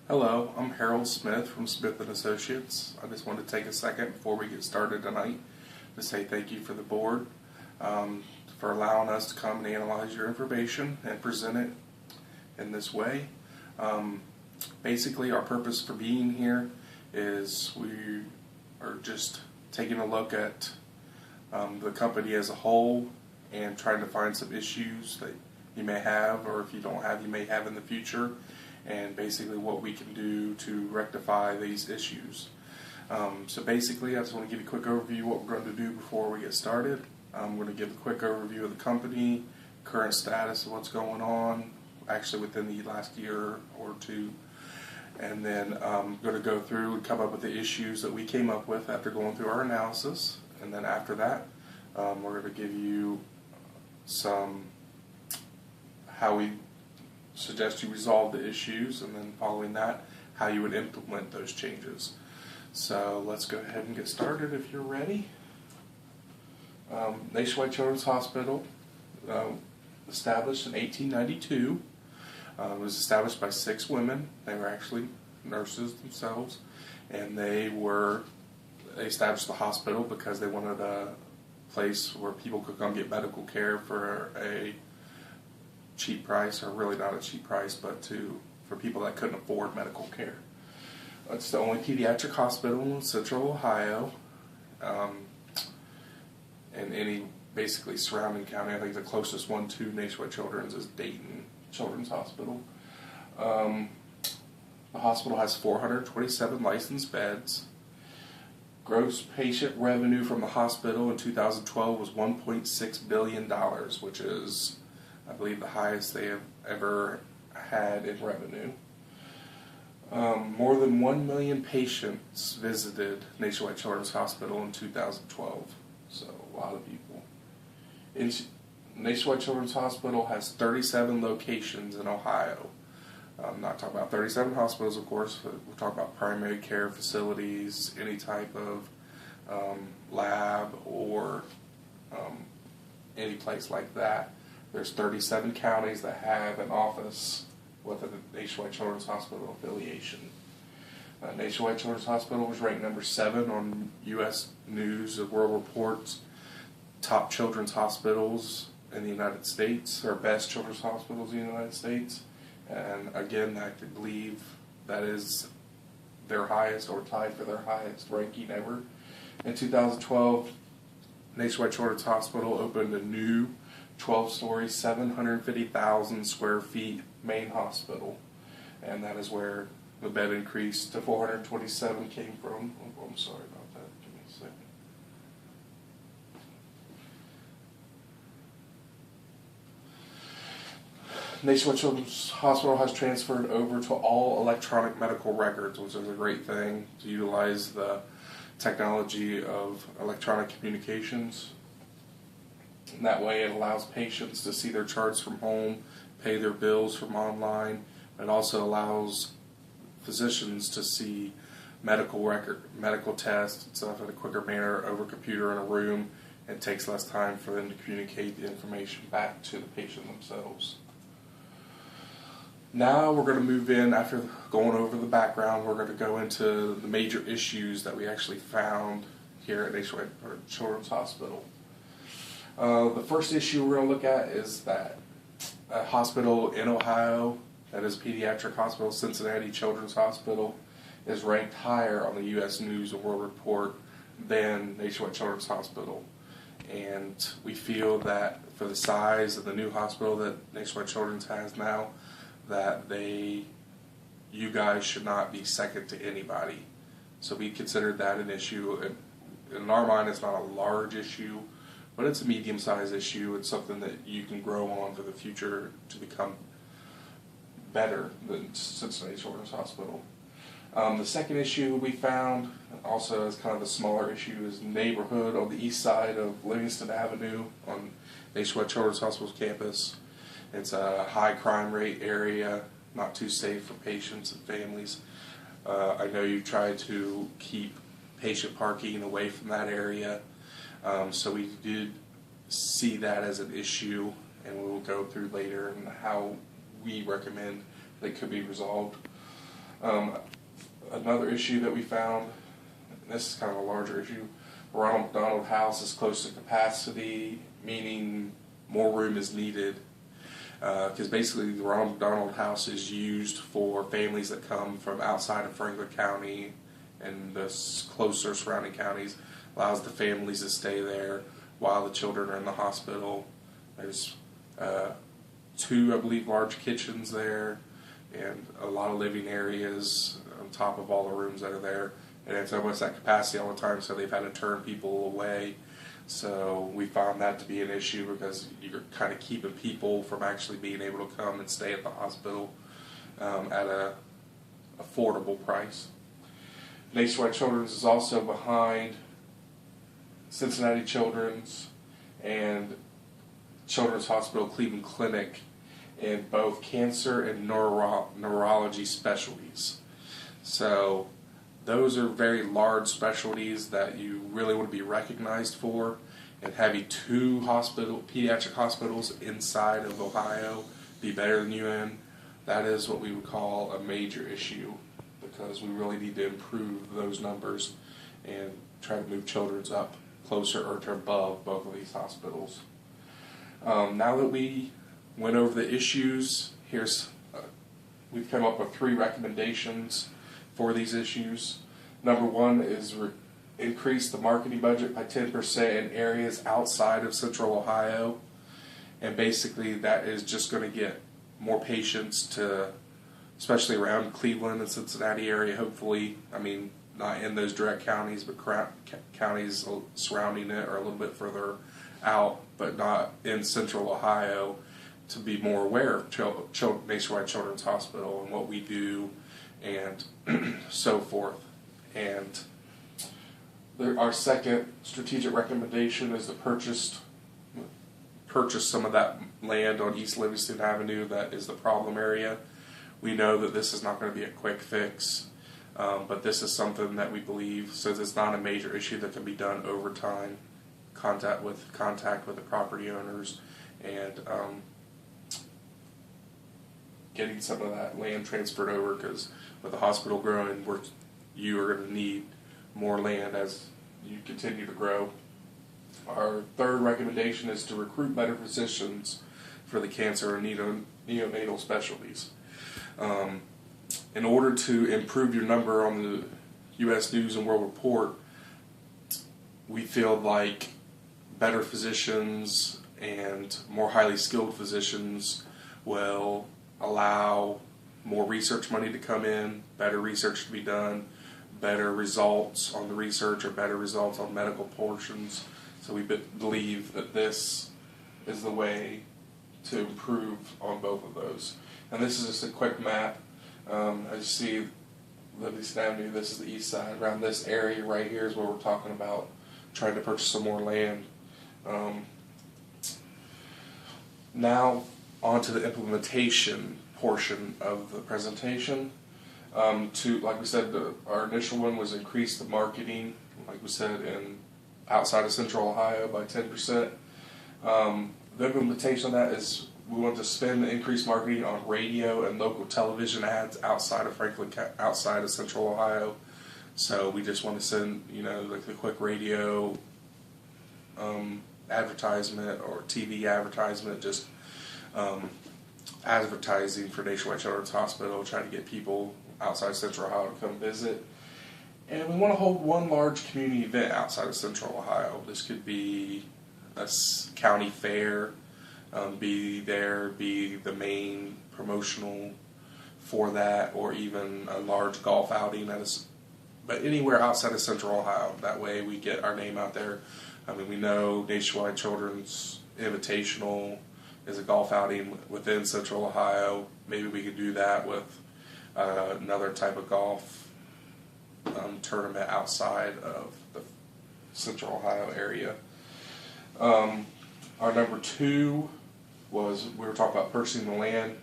Hello, I'm Harold Smith from Smith & Associates. I just wanted to take a second before we get started tonight to say thank you for the board for allowing us to come and analyze your information and present it in this way. Basically, our purpose for being here is we are just taking a look at the company as a whole and trying to find some issues that you may have, or if you don't have, you may have in the future, and basically what we can do to rectify these issues. So basically, I just want to give you a quick overview of what we're going to do before we get started. I'm going to give a quick overview of the company, current status of what's going on, actually within the last year or two, and then I'm going to go through and come up with the issues that we came up with after going through our analysis, and then after that, we're going to give you some how we suggest you resolve the issues, and then following that, how you would implement those changes. So let's go ahead and get started if you're ready. Nationwide Children's Hospital, established in 1892. It was established by 6 women. They were actually nurses themselves, and they established the hospital because they wanted a place where people could come get medical care for a cheap price, or really not a cheap price, but for people that couldn't afford medical care. It's the only pediatric hospital in Central Ohio, and any basically surrounding county. I think the closest one to Nationwide Children's is Dayton Children's Hospital. The hospital has 427 licensed beds. Gross patient revenue from the hospital in 2012 was $1.6 billion, which is, I believe, the highest they have ever had in revenue. More than 1 million patients visited Nationwide Children's Hospital in 2012, so a lot of people. Nationwide Children's Hospital has 37 locations in Ohio. I'm not talking about 37 hospitals, of course, but we're talking about primary care facilities, any type of lab or any place like that. There's 37 counties that have an office with a Nationwide Children's Hospital affiliation. Nationwide Children's Hospital was ranked number 7 on U.S. News and World Report's top children's hospitals in the United States, or best children's hospitals in the United States. And again, I believe that is their highest, or tied for their highest ranking ever. In 2012, Nationwide Children's Hospital opened a new 12-story, 750,000 square feet main hospital, and that is where the bed increase to 427 came from. Oh, I'm sorry about that. Give me a second. Nationwide Children's Hospital has transferred over to all electronic medical records, which is a great thing to utilize the technology of electronic communications. And that way it allows patients to see their charts from home, pay their bills from online. It also allows physicians to see medical tests and stuff in a quicker manner over a computer in a room. It takes less time for them to communicate the information back to the patient themselves. Now we're going to move in, after going over the background, we're going to go into the major issues that we actually found here at Nationwide Children's Hospital. The first issue we're going to look at is that a hospital in Ohio, that is Pediatric Hospital, Cincinnati Children's Hospital, is ranked higher on the U.S. News and World Report than Nationwide Children's Hospital. And we feel that for the size of the new hospital that Nationwide Children's has now, that you guys should not be second to anybody. So we considered that an issue. In our mind, it's not a large issue, but it's a medium-sized issue. It's something that you can grow on for the future to become better than Cincinnati Children's Hospital. The second issue we found, also as kind of a smaller issue, is neighborhood on the east side of Livingston Avenue on Nationwide Children's Hospital's campus. It's a high crime rate area, not too safe for patients and families. I know you tried to keep patient parking away from that area, so we did see that as an issue, and we will go through later and how we recommend that could be resolved. Another issue that we found, and this is kind of a larger issue, Ronald McDonald House is close to capacity, meaning more room is needed. Because basically the Ronald McDonald House is used for families that come from outside of Franklin County and the closer surrounding counties, allows the families to stay there while the children are in the hospital. There's 2, I believe, large kitchens there and a lot of living areas on top of all the rooms that are there. And it's almost at capacity all the time, so they've had to turn people away. So we found that to be an issue because you're kind of keeping people from actually being able to come and stay at the hospital at a affordable price. Nationwide Children's is also behind Cincinnati Children's and Children's Hospital Cleveland Clinic in both cancer and neurology specialties. So those are very large specialties that you really want to be recognized for, and having 2 pediatric hospitals inside of Ohio be better than UN, that is what we would call a major issue, because we really need to improve those numbers and try to move children's up closer or to above both of these hospitals. Now that we went over the issues, we've come up with 3 recommendations for these issues. Number 1 is increase the marketing budget by 10% in areas outside of Central Ohio, and basically that is just going to get more patients to, especially around Cleveland and Cincinnati area, hopefully, I mean, not in those direct counties, but counties surrounding it or a little bit further out, but not in Central Ohio, to be more aware of Nationwide Children's Hospital and what we do and so forth. And our second strategic recommendation is to purchase some of that land on East Livingston Avenue that is the problem area. We know that this is not going to be a quick fix, but this is something that we believe, since it's not a major issue, that can be done over time, contact with the property owners, and getting some of that land transferred over, because with the hospital growing, you are going to need more land as you continue to grow. Our third recommendation is to recruit better physicians for the cancer and neonatal specialties. In order to improve your number on the U.S. News and World Report, we feel like better physicians and more highly skilled physicians will allow more research money to come in, better research to be done, better results on the research or better results on medical portions. So we believe that this is the way to improve on both of those. And this is just a quick map. As you see, Livingston Avenue, this is the east side. Around this area right here is where we're talking about trying to purchase some more land. Now, on to the implementation portion of the presentation. Like we said, our initial one was increase the marketing, like we said, outside of Central Ohio by 10%. The implementation of that is we want to spend the increased marketing on radio and local television ads outside of Central Ohio. So we just want to send, like the quick radio advertisement or TV advertisement, just advertising for Nationwide Children's Hospital, trying to get people outside Central Ohio to come visit. And we want to hold one large community event outside of Central Ohio. This could be a county fair, be the main promotional for that, or even a large golf outing. But anywhere outside of Central Ohio. That way we get our name out there. I mean, we know Nationwide Children's Invitational is a golf outing within Central Ohio. Maybe we could do that with another type of golf tournament outside of the Central Ohio area. Our number 2 was, we were talking about purchasing the land,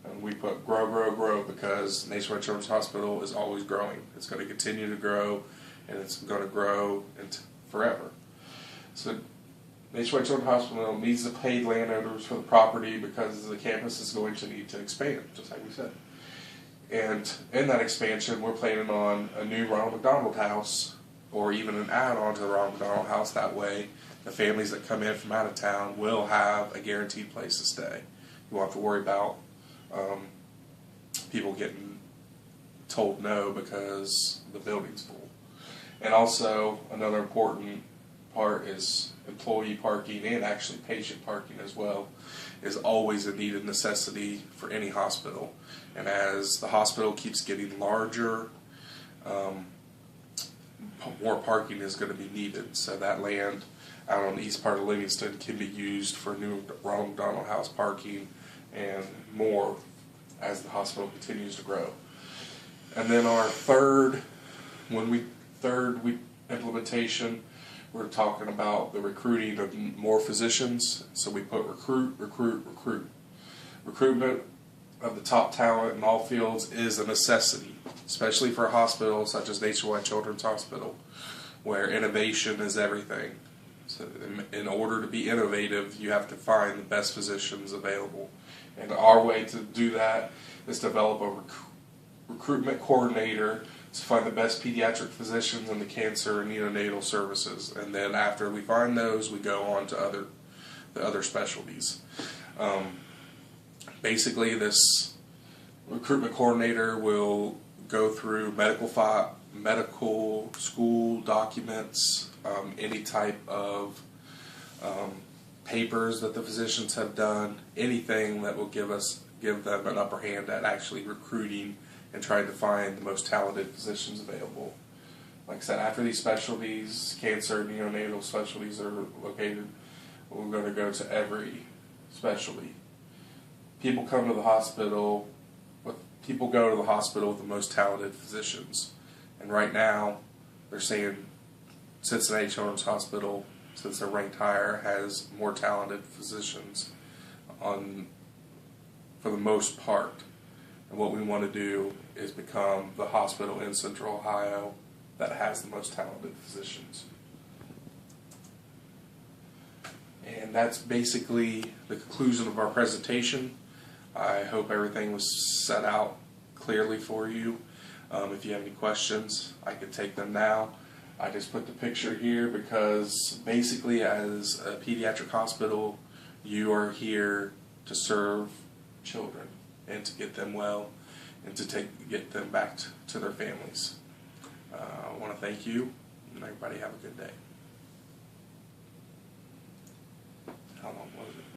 and we put grow, grow, grow, because Nationwide Children's Hospital is always growing. It's going to continue to grow, and it's going to grow forever. So Nationwide Children's Hospital needs to pay landowners for the property because the campus is going to need to expand, just like we said. And in that expansion, we're planning on a new Ronald McDonald House, or even an add-on to the Ronald McDonald House. That way, the families that come in from out of town will have a guaranteed place to stay. You won't have to worry about people getting told no because the building's full. And also, another important part is employee parking, and actually patient parking as well, is always a needed necessity for any hospital. And as the hospital keeps getting larger, more parking is going to be needed. So that land out on the east part of Livingston can be used for new Ronald McDonald House parking and more as the hospital continues to grow. And then our third implementation, we're talking about the recruiting of more physicians. So we put recruit. Recruitment of the top talent in all fields is a necessity, especially for a hospital such as Nationwide Children's Hospital, where innovation is everything. So in order to be innovative, you have to find the best physicians available. And our way to do that is to develop a recruitment coordinator to find the best pediatric physicians in the cancer and neonatal services. And then after we find those, we go on to the other specialties. Basically, this recruitment coordinator will go through medical school documents, any type of papers that the physicians have done, anything that will give them an upper hand at actually recruiting and trying to find the most talented physicians available. Like I said, after these specialties, cancer, neonatal specialties are located, we're going to go to every specialty. People go to the hospital with the most talented physicians. And right now, they're saying Cincinnati Children's Hospital, since they're ranked higher, has more talented physicians for the most part. And what we want to do is become the hospital in Central Ohio that has the most talented physicians. And that's basically the conclusion of our presentation. I hope everything was set out clearly for you. If you have any questions, I can take them now. I just put the picture here because basically as a pediatric hospital, you are here to serve children and to get them well and to get them back to their families. I want to thank you, and everybody have a good day. How long?